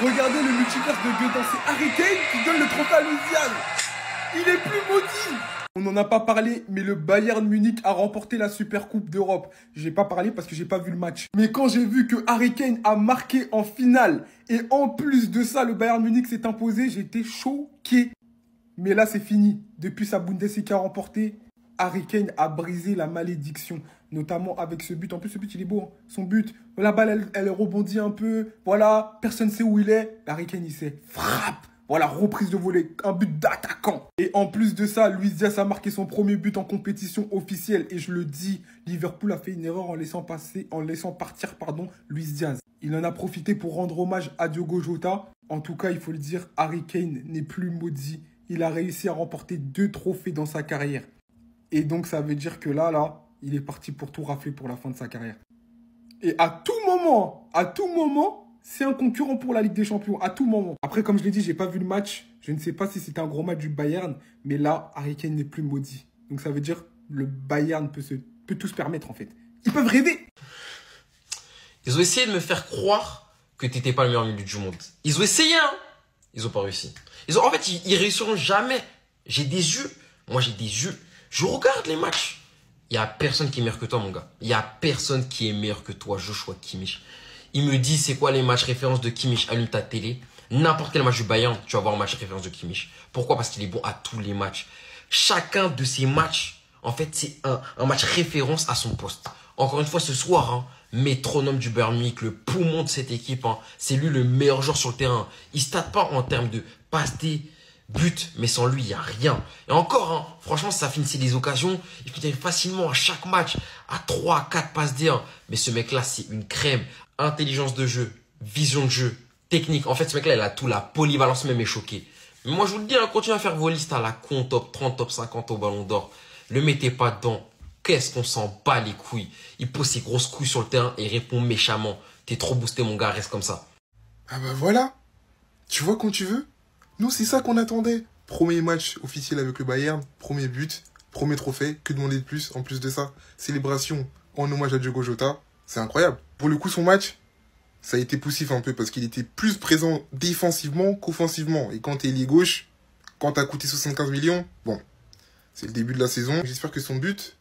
Regardez le multiverse de Gueudin, c'est Harry Kane qui donne le trophée à Louisiane. Il est plus maudit. On n'en a pas parlé, mais le Bayern Munich a remporté la Super Coupe d'Europe. J'ai pas parlé parce que j'ai pas vu le match. Mais quand j'ai vu que Harry Kane a marqué en finale, et en plus de ça, le Bayern Munich s'est imposé, j'étais choqué. Mais là, c'est fini. Depuis sa Bundesliga remportée, Harry Kane a brisé la malédiction, notamment avec ce but. En plus, ce but, il est beau. Hein. Son but, la balle, elle rebondit un peu. Voilà, personne ne sait où il est. Harry Kane, il sait. Frappe. Voilà, reprise de volée, un but d'attaquant. Et en plus de ça, Luis Diaz a marqué son premier but en compétition officielle. Et je le dis, Liverpool a fait une erreur en laissant partir, Luis Diaz. Il en a profité pour rendre hommage à Diogo Jota. En tout cas, il faut le dire, Harry Kane n'est plus maudit. Il a réussi à remporter 2 trophées dans sa carrière. Et donc, ça veut dire que là, il est parti pour tout rafler pour la fin de sa carrière. Et à tout moment, c'est un concurrent pour la Ligue des Champions, à tout moment. Après, comme je l'ai dit, j'ai pas vu le match. Je ne sais pas si c'était un gros match du Bayern. Mais là, Harry Kane n'est plus maudit. Donc ça veut dire que le Bayern peut tout se permettre, en fait. Ils peuvent rêver. Ils ont essayé de me faire croire que t'étais pas le meilleur milieu du monde. Ils ont essayé, hein. Ils ont pas réussi. En fait, ils réussiront jamais. J'ai des yeux. Moi, j'ai des yeux. Je regarde les matchs. Il y a personne qui est meilleur que toi, mon gars. Il y a personne qui est meilleur que toi, Joshua Kimmich. Il me dit, c'est quoi les matchs références de Kimmich? Allume ta télé. N'importe quel match du Bayern, tu vas voir un match référence de Kimmich. Pourquoi? Parce qu'il est bon à tous les matchs. Chacun de ces matchs, en fait, c'est un match référence à son poste. Encore une fois, ce soir, hein, métronome du Bayern Munich, le poumon de cette équipe, hein, c'est lui le meilleur joueur sur le terrain. Il ne state pas en termes de passe D, but, mais sans lui, il n'y a rien. Et encore, hein, franchement, ça finissait les occasions. Il finissait facilement à chaque match, à 3, à 4 passes D. Mais ce mec-là, c'est une crème. Intelligence de jeu, vision de jeu, technique. En fait, ce mec-là, il a tout. La polyvalence même est choquée. Mais moi, je vous le dis, hein, continuez à faire vos listes à la con, top 30, top 50 au Ballon d'Or. Le mettez pas dedans. Qu'est-ce qu'on s'en bat les couilles. Il pose ses grosses couilles sur le terrain et répond méchamment. T'es trop boosté, mon gars, reste comme ça. Ah bah voilà. Tu vois quand tu veux. Nous, c'est ça qu'on attendait. Premier match officiel avec le Bayern, premier but, premier trophée. Que demander de plus en plus de ça? Célébration en hommage à Diogo Jota. C'est incroyable. Pour le coup, son match, ça a été poussif un peu parce qu'il était plus présent défensivement qu'offensivement. Et quand t'es ailier gauche, quand t'as coûté 75 millions, bon, c'est le début de la saison. J'espère que son but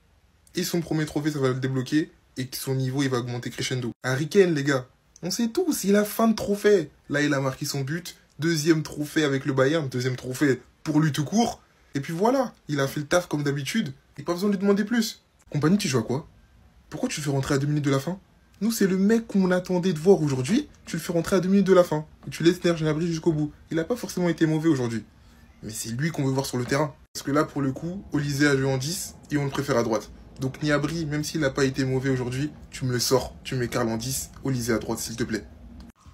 et son premier trophée, ça va le débloquer et que son niveau, il va augmenter crescendo. Harry Kane, les gars, on sait tous, il a fin de trophée. Là, il a marqué son but. Deuxième trophée avec le Bayern, deuxième trophée pour lui tout court. Et puis voilà, il a fait le taf comme d'habitude. Et pas besoin de lui demander plus. Compagnie, tu joues à quoi? Pourquoi tu le fais rentrer à 2 minutes de la fin? Nous, c'est le mec qu'on attendait de voir aujourd'hui. Tu le fais rentrer à 2 minutes de la fin. Et tu laisses Serge Gnabry jusqu'au bout. Il n'a pas forcément été mauvais aujourd'hui. Mais c'est lui qu'on veut voir sur le terrain. Parce que là, pour le coup, Olysée a joué en 10 et on le préfère à droite. Donc Gnabry, même s'il n'a pas été mauvais aujourd'hui, tu me le sors. Tu me mets Karl en 10, Olysée à droite, s'il te plaît.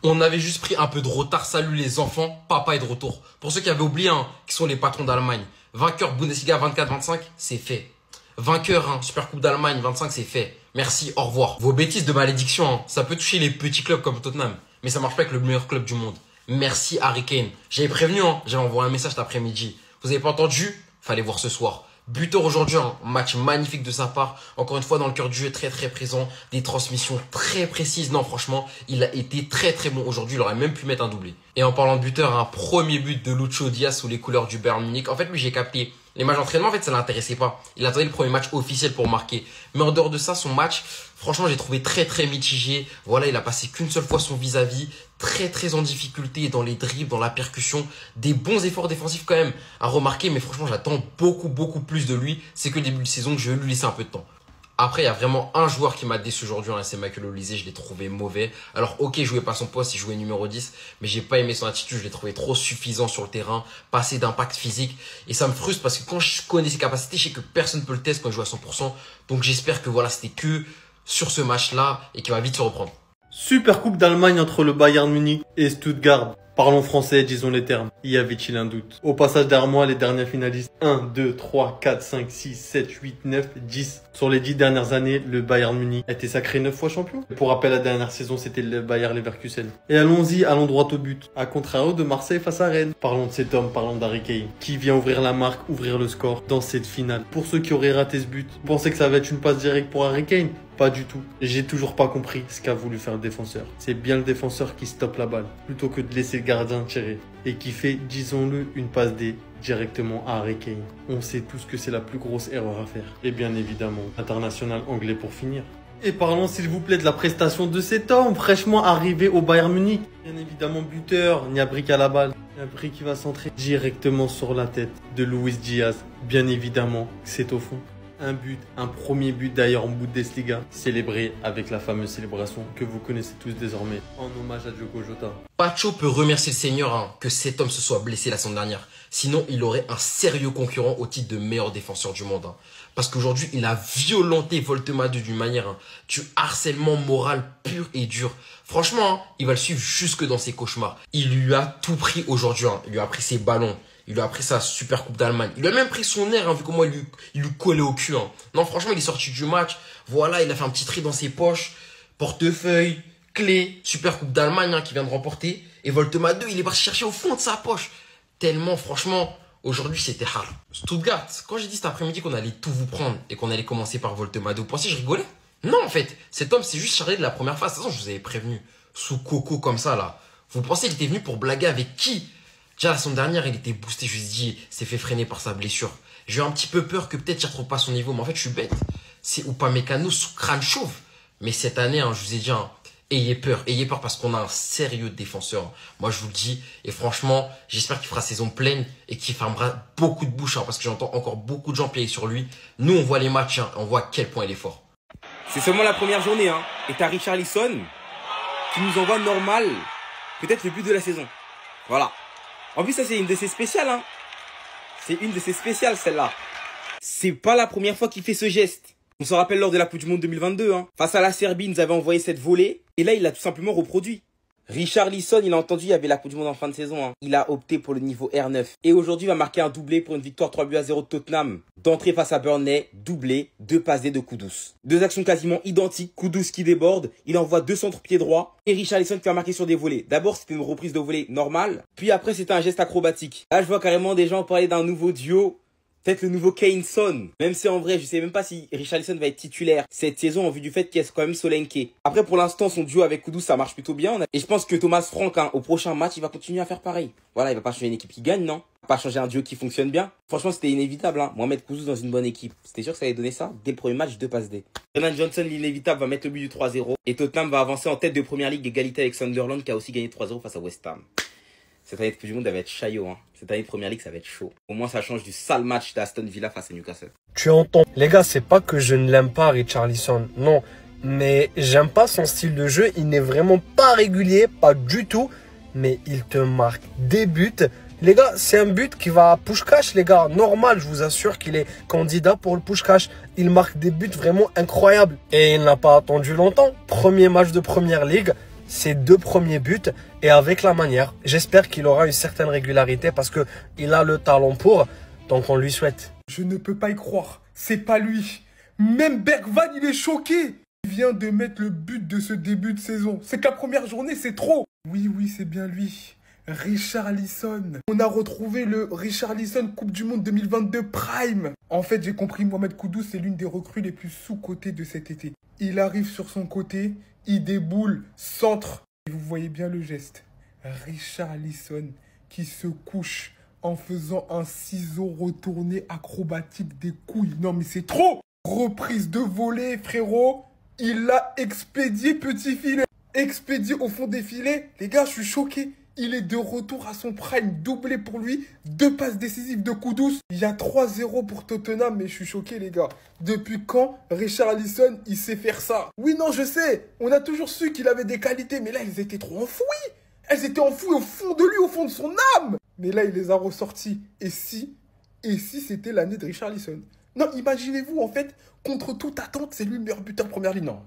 On avait juste pris un peu de retard. Salut les enfants, papa est de retour. Pour ceux qui avaient oublié, hein, qui sont les patrons d'Allemagne. Vainqueur Bundesliga 24-25, c'est fait. Vainqueur, hein, Super Coupe d'Allemagne 25, c'est fait. Merci, au revoir. Vos bêtises de malédiction, hein, ça peut toucher les petits clubs comme Tottenham. Mais ça marche pas avec le meilleur club du monde. Merci Harry Kane. J'avais prévenu, hein, j'avais envoyé un message cet après-midi. Vous avez pas entendu? Fallait voir ce soir. Buteur aujourd'hui, un match magnifique de sa part. Encore une fois, dans le cœur du jeu, très très présent. Des transmissions très précises. Non, franchement, il a été très très bon aujourd'hui. Il aurait même pu mettre un doublé. Et en parlant de buteur, un premier but de Lucho Diaz sous les couleurs du Bayern Munich. En fait, lui, j'ai capté. Les matchs d'entraînement, en fait, ça l'intéressait pas. Il attendait le premier match officiel pour marquer. Mais en dehors de ça, son match, franchement, j'ai trouvé très très mitigé. Voilà, il a passé qu'une seule fois son vis-à-vis. Très très en difficulté dans les dribbles, dans la percussion. Des bons efforts défensifs quand même à remarquer. Mais franchement, j'attends beaucoup plus de lui. C'est que le début de saison que je vais lui laisser un peu de temps. Après, il y a vraiment un joueur qui m'a déçu aujourd'hui, hein, c'est Michael Olise. Je l'ai trouvé mauvais. Alors, ok, il jouait pas son poste, il jouait numéro 10, mais j'ai pas aimé son attitude. Je l'ai trouvé trop suffisant sur le terrain, pas assez d'impact physique. Et ça me frustre parce que quand je connais ses capacités, je sais que personne ne peut le tester quand il joue à 100%. Donc, j'espère que voilà, c'était que sur ce match-là et qu'il va vite se reprendre. Super Coupe d'Allemagne entre le Bayern Munich et Stuttgart. Parlons français, disons les termes. Y avait-il un doute? Au passage derrière moi, les derniers finalistes 1, 2, 3, 4, 5, 6, 7, 8, 9, 10. Sur les 10 dernières années, le Bayern Munich a été sacré 9 fois champion. Pour rappel, la dernière saison, c'était le Bayer Leverkusen. Et allons droit au but. À contrario de Marseille face à Rennes. Parlons de cet homme, parlons d'Harry Kane, qui vient ouvrir la marque, ouvrir le score dans cette finale. Pour ceux qui auraient raté ce but, pensez que ça va être une passe directe pour Harry Kane? Pas du tout. J'ai toujours pas compris ce qu'a voulu faire le défenseur. C'est bien le défenseur qui stoppe la balle, plutôt que de laisser le gardien tirer. Et qui fait, disons-le, une passe D directement à Harry Kane. On sait tous que c'est la plus grosse erreur à faire. Et bien évidemment, international anglais pour finir. Et parlons s'il vous plaît de la prestation de cet homme, fraîchement arrivé au Bayern Munich. Bien évidemment buteur, Gnabry à la balle. Gnabry qui va centrer directement sur la tête de Luis Diaz. Bien évidemment, c'est au fond. Un but, un premier but d'ailleurs en Bundesliga, célébré avec la fameuse célébration que vous connaissez tous désormais, en hommage à Diogo Jota. Pacho peut remercier le Seigneur que cet homme se soit blessé la semaine dernière. Sinon, il aurait un sérieux concurrent au titre de meilleur défenseur du monde. Parce qu'aujourd'hui, il a violenté Voltemade d'une manière du harcèlement moral pur et dur. Franchement, il va le suivre jusque dans ses cauchemars. Il lui a tout pris aujourd'hui. Il lui a pris ses ballons. Il lui a pris sa super coupe d'Allemagne. Il lui a même pris son air, vu comment il lui collait au cul. Non, franchement, il est sorti du match. Voilà, il a fait un petit tri dans ses poches. Portefeuille, clé, super coupe d'Allemagne qu'il vient de remporter. Et Voltemade 2, il est parti chercher au fond de sa poche. Tellement, franchement, aujourd'hui, c'était hard. Stuttgart, quand j'ai dit cet après-midi qu'on allait tout vous prendre et qu'on allait commencer par Voltemade, vous pensez que je rigolais? Non, en fait, cet homme s'est juste chargé de la première phase. De toute façon, je vous avais prévenu. Sous Coco comme ça, là. Vous pensez qu'il était venu pour blaguer avec qui? Déjà, la semaine dernière, il était boosté, je me suis dit, s'est fait freiner par sa blessure. J'ai eu un petit peu peur que peut-être il ne retrouve pas son niveau, mais en fait, je suis bête. C'est Upamecano sous crâne chauve. Mais cette année, je vous ai dit, ayez peur parce qu'on a un sérieux défenseur. Moi, je vous le dis, et franchement, j'espère qu'il fera saison pleine et qu'il fermera beaucoup de bouches, parce que j'entends encore beaucoup de gens plaider sur lui. Nous, on voit les matchs, on voit à quel point il est fort. C'est seulement la première journée, et t'as Richarlison qui nous envoie normal, peut-être le but de la saison. Voilà. En plus, ça, c'est une de ses spéciales, C'est une de ses spéciales, celle-là. C'est pas la première fois qu'il fait ce geste. On se rappelle lors de la Coupe du Monde 2022, Face à la Serbie, il nous avait envoyé cette volée. Et là, il l'a tout simplement reproduit. Richarlison, il a entendu, il y avait la Coupe du Monde en fin de saison. Il a opté pour le niveau R9. Et aujourd'hui, il va marquer un doublé pour une victoire 3-0 de Tottenham. D'entrée face à Burnley, doublé, 2 passes D de Kudus. 2 actions quasiment identiques. Kudus qui déborde, il envoie 2 centres pieds droits. Et Richarlison qui va marquer sur des volées. D'abord, c'était une reprise de volée normale. Puis après, c'était un geste acrobatique. Là, je vois carrément des gens parler d'un nouveau duo. Peut-être le nouveau Kane-Son. Même si en vrai, je sais même pas si Richarlison va être titulaire cette saison en vue du fait qu'il y a quand même Solanke. Après, pour l'instant, son duo avec Kudus, ça marche plutôt bien. Et je pense que Thomas Frank, au prochain match, il va continuer à faire pareil. Voilà, il va pas changer une équipe qui gagne, non? Il va pas changer un duo qui fonctionne bien. Franchement, c'était inévitable, Mohamed Kudus dans une bonne équipe. C'était sûr que ça allait donner ça dès le premier match, 2 passes D. Renan Johnson, l'inévitable, va mettre le but du 3-0. Et Tottenham va avancer en tête de Première Ligue, égalité avec Sunderland, qui a aussi gagné 3-0 face à West Ham. Cette année de Coupe du Monde, elle va être chaillot. Cette année de Première Ligue, ça va être chaud. Au moins, ça change du sale match d'Aston Villa face à Newcastle. Tu entends. Les gars, c'est pas que je ne l'aime pas, Richarlison. Non. Mais j'aime pas son style de jeu. Il n'est vraiment pas régulier, pas du tout. Mais il te marque des buts. Les gars, c'est un but qui va à push-cash, les gars. Normal, je vous assure qu'il est candidat pour le push-cash. Il marque des buts vraiment incroyables. Et il n'a pas attendu longtemps. Premier match de Première Ligue. Ses 2 premiers buts et avec la manière. J'espère qu'il aura une certaine régularité parce que il a le talent pour. Donc on lui souhaite. Je ne peux pas y croire. C'est pas lui. Même Bergwijn, il est choqué. Il vient de mettre le but de ce début de saison. C'est que la première journée, c'est trop. Oui, c'est bien lui. Richarlison. On a retrouvé le Richarlison Coupe du Monde 2022 Prime. En fait, j'ai compris, Mohamed Kudus, c'est l'une des recrues les plus sous-cotées de cet été. Il arrive sur son côté. Il déboule, centre. Et vous voyez bien le geste. Richarlison qui se couche en faisant un ciseau retourné acrobatique des couilles. Non mais c'est trop. Reprise de volée, frérot. Il l'a expédié, petit filet. Expédié au fond des filets. Les gars, je suis choqué. Il est de retour à son prime, doublé pour lui. 2 passes décisives de Kudus. Il y a 3-0 pour Tottenham, mais je suis choqué, les gars. Depuis quand Richarlison, il sait faire ça? Oui, non, je sais. On a toujours su qu'il avait des qualités, mais là, elles étaient trop enfouies. Elles étaient enfouies au fond de lui, au fond de son âme. Mais là, il les a ressorties. Et si c'était l'année de Richarlison? Non, imaginez-vous, en fait, contre toute attente, c'est lui le meilleur buteur Première Ligue. Non.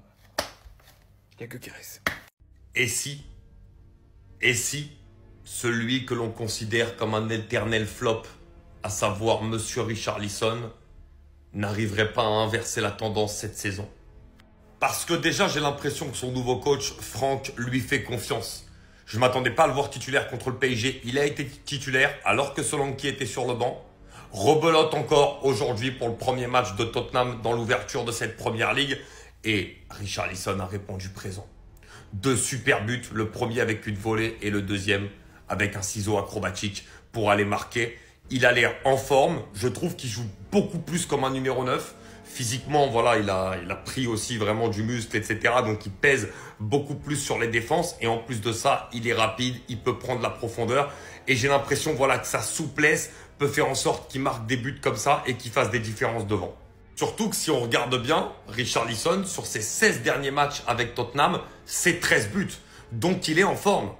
Il n'y a que Keres. Et si celui que l'on considère comme un éternel flop, à savoir Monsieur Richarlison, n'arriverait pas à inverser la tendance cette saison? Parce que déjà, j'ai l'impression que son nouveau coach, Franck, lui fait confiance. Je ne m'attendais pas à le voir titulaire contre le PSG. Il a été titulaire alors que Solanke était sur le banc. Rebelote encore aujourd'hui pour le premier match de Tottenham dans l'ouverture de cette Première Ligue. Et Richarlison a répondu présent. 2 super buts, le premier avec une volée et le deuxième avec un ciseau acrobatique pour aller marquer. Il a l'air en forme, je trouve qu'il joue beaucoup plus comme un numéro 9. Physiquement, voilà, il a pris aussi vraiment du muscle, etc. Donc, il pèse beaucoup plus sur les défenses. Et en plus de ça, il est rapide, il peut prendre la profondeur. Et j'ai l'impression, voilà, que sa souplesse peut faire en sorte qu'il marque des buts comme ça et qu'il fasse des différences devant. Surtout que si on regarde bien, Richarlison, sur ses 16 derniers matchs avec Tottenham, c'est 13 buts. Donc, il est en forme.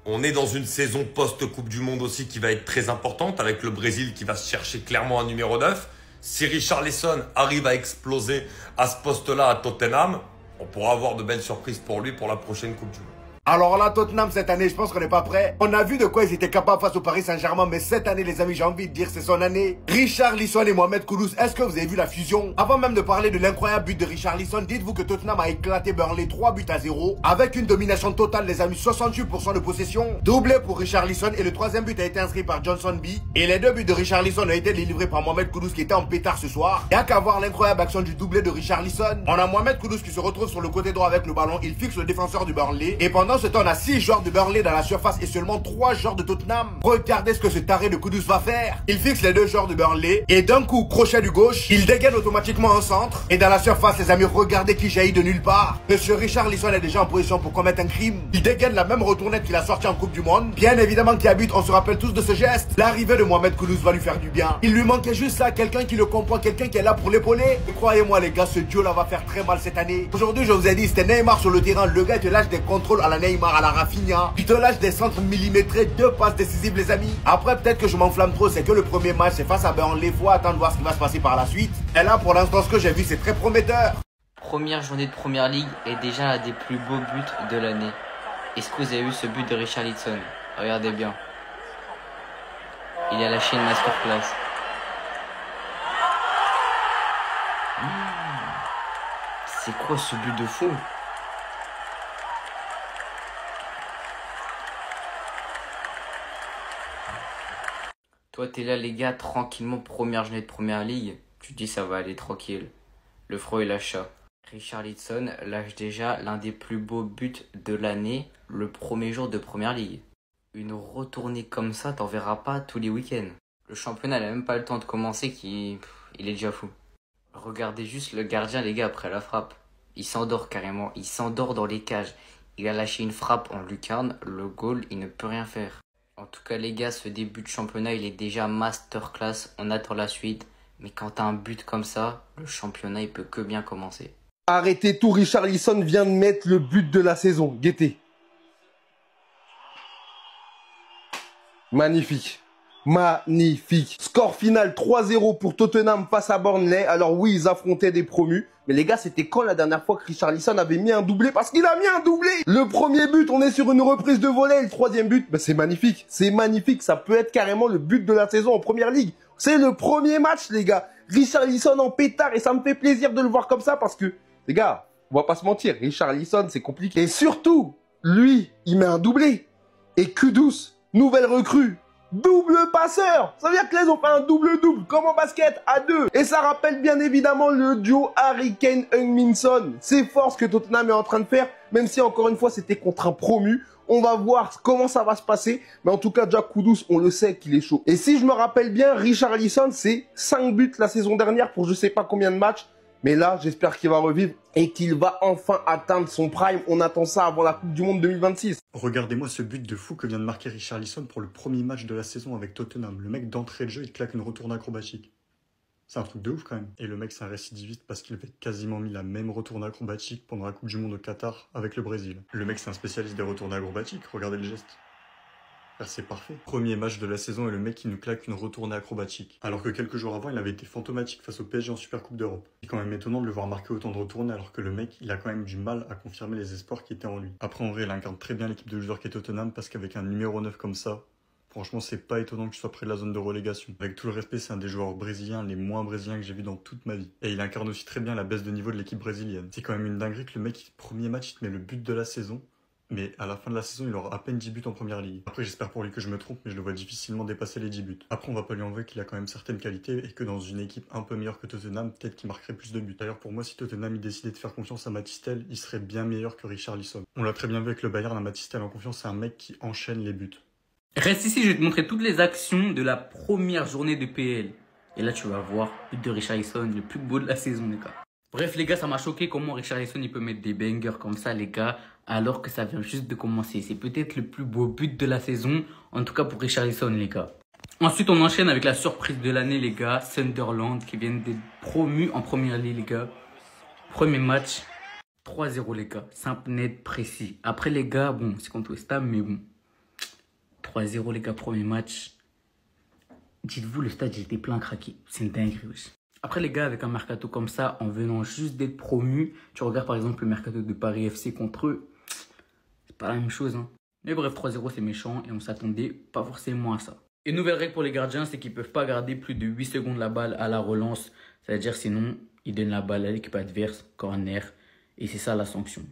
On est dans une saison post-Coupe du Monde aussi qui va être très importante avec le Brésil qui va se chercher clairement un numéro 9. Si Richarlison arrive à exploser à ce poste-là à Tottenham, on pourra avoir de belles surprises pour lui pour la prochaine Coupe du Monde. Alors là, Tottenham, cette année, je pense qu'on n'est pas prêt. On a vu de quoi ils étaient capables face au Paris Saint-Germain, mais cette année, les amis, j'ai envie de dire, c'est son année. Richarlison et Mohamed Kudus, est-ce que vous avez vu la fusion? Avant même de parler de l'incroyable but de Richarlison, dites-vous que Tottenham a éclaté Burnley 3-0, avec une domination totale, les amis, 68% de possession, doublé pour Richarlison, et le troisième but a été inscrit par Johnson B. Et les 2 buts de Richarlison ont été délivrés par Mohamed Kudus qui était en pétard ce soir. Y'a qu'à voir l'incroyable action du doublé de Richarlison. On a Mohamed Kudus qui se retrouve sur le côté droit avec le ballon, il fixe le défenseur du Burnley, et pendant ce temps, on a 6 joueurs de Burnley dans la surface et seulement 3 joueurs de Tottenham. Regardez ce que ce taré de Kudus va faire. Il fixe les 2 joueurs de Burnley et d'un coup, crochet du gauche, il dégaine automatiquement un centre. Et dans la surface, les amis, regardez qui jaillit de nulle part. Monsieur Richarlison est déjà en position pour commettre un crime. Il dégaine la même retournette qu'il a sorti en Coupe du Monde. Bien évidemment qu'il habite, on se rappelle tous de ce geste. L'arrivée de Mohamed Kudus va lui faire du bien. Il lui manquait juste ça, quelqu'un qui le comprend, quelqu'un qui est là pour l'épauler. Et croyez-moi les gars, ce duo là va faire très mal cette année. Aujourd'hui, je vous ai dit, c'était Neymar sur le terrain. Le gars te lâche des contrôles à la Neymar, à la Rafinha. Il te lâche des centres millimétrés, 2 passes décisives les amis. Après peut-être que je m'enflamme trop, c'est que le premier match c'est face à Burnley. Faut attendre voir ce qui va se passer par la suite. Et là pour l'instant ce que j'ai vu c'est très prometteur. Première journée de Première Ligue est déjà un des plus beaux buts de l'année. Est-ce que vous avez vu ce but de Richarlison? Regardez bien. Il a lâché une masterclass. C'est quoi ce but de fou? Toi, t'es là, les gars, tranquillement, première journée de Première Ligue. Tu te dis, ça va aller tranquille. Le froid et l'achat. Richarlison lâche déjà l'un des plus beaux buts de l'année, le premier jour de Première Ligue. Une retournée comme ça, t'en verras pas tous les week-ends. Le championnat n'a même pas le temps de commencer, il est déjà fou. Regardez juste le gardien, les gars, après la frappe. Il s'endort carrément, il s'endort dans les cages. Il a lâché une frappe en lucarne, le goal, il ne peut rien faire. En tout cas les gars, ce début de championnat il est déjà masterclass, on attend la suite. Mais quand t'as un but comme ça, le championnat il peut que bien commencer. Arrêtez tout, Richarlison vient de mettre le but de la saison, guettez. Magnifique. Magnifique. Score final 3-0 pour Tottenham face à Burnley. Alors oui, ils affrontaient des promus. Mais les gars, c'était quand la dernière fois que Richarlison avait mis un doublé? Parce qu'il a mis un doublé. Le premier but, on est sur une reprise de volée. Le troisième but, bah, c'est magnifique. C'est magnifique. Ça peut être carrément le but de la saison en Première Ligue. C'est le premier match, les gars. Richarlison en pétard. Et ça me fait plaisir de le voir comme ça parce que, les gars, on va pas se mentir. Richarlison, c'est compliqué. Et surtout, lui, il met un doublé. Et Kudus, nouvelle recrue. Double passeur. Ça veut dire que là, ils ont fait un double-double, comme en basket, à 2. Et ça rappelle bien évidemment le duo Harry Kane-Heung-Min-Son. C'est fort ce que Tottenham est en train de faire, même si encore une fois, c'était contre un promu. On va voir comment ça va se passer. Mais en tout cas, Jack Kudus, on le sait qu'il est chaud. Et si je me rappelle bien, Richarlison, c'est 5 buts la saison dernière pour je sais pas combien de matchs. Mais là, j'espère qu'il va revivre et qu'il va enfin atteindre son prime. On attend ça avant la Coupe du Monde 2026. Regardez-moi ce but de fou que vient de marquer Richarlison pour le premier match de la saison avec Tottenham. Le mec d'entrée de jeu, il claque une retourne acrobatique. C'est un truc de ouf quand même. Et le mec, c'est un récidiviste parce qu'il avait quasiment mis la même retourne acrobatique pendant la Coupe du Monde au Qatar avec le Brésil. Le mec, c'est un spécialiste des retournes acrobatiques. Regardez le geste. C'est parfait. Premier match de la saison et le mec qui nous claque une retournée acrobatique. Alors que quelques jours avant, il avait été fantomatique face au PSG en Super Coupe d'Europe. C'est quand même étonnant de le voir marquer autant de retournées alors que le mec, il a quand même du mal à confirmer les espoirs qui étaient en lui. Après, en vrai, il incarne très bien l'équipe de joueurs qui est Tottenham parce qu'avec un numéro 9 comme ça, franchement, c'est pas étonnant que tu sois près de la zone de relégation. Avec tout le respect, c'est un des joueurs brésiliens les moins brésiliens que j'ai vu dans toute ma vie. Et il incarne aussi très bien la baisse de niveau de l'équipe brésilienne. C'est quand même une dinguerie que le mec, premier match, il te met le but de la saison. mais à la fin de la saison, il aura à peine 10 buts en première ligue. Après, j'espère pour lui que je me trompe, mais je le vois difficilement dépasser les 10 buts. Après, on va pas lui enlever qu'il a quand même certaines qualités et que dans une équipe un peu meilleure que Tottenham, peut-être qu'il marquerait plus de buts. D'ailleurs, pour moi, si Tottenham il décidait de faire confiance à Mathys Tel, il serait bien meilleur que Richarlison. On l'a très bien vu avec le Bayern, à Mathys Tel en confiance, c'est un mec qui enchaîne les buts. Reste ici, je vais te montrer toutes les actions de la première journée de PL. Et là, tu vas voir, but de Richarlison, le plus beau de la saison, les gars. Bref, les gars, ça m'a choqué comment Richarlison il peut mettre des bangers comme ça, les gars, alors que ça vient juste de commencer. C'est peut-être le plus beau but de la saison, en tout cas pour Richarlison, les gars. Ensuite, on enchaîne avec la surprise de l'année, les gars. Sunderland qui viennent d'être promus en première ligue, les gars. Premier match, 3-0, les gars. Simple, net, précis. Après, les gars, bon, c'est contre West Ham, mais bon. 3-0, les gars, premier match. Dites-vous, le stade, il était plein craqué. C'est une dinguerie, wesh. Après, les gars, avec un mercato comme ça, en venant juste d'être promu, tu regardes par exemple le mercato de Paris FC contre eux, c'est pas la même chose, hein. Mais bref, 3-0, c'est méchant et on s'attendait pas forcément à ça. Et nouvelle règle pour les gardiens, c'est qu'ils peuvent pas garder plus de 8 secondes la balle à la relance. C'est-à-dire sinon, ils donnent la balle à l'équipe adverse, corner, et c'est ça la sanction.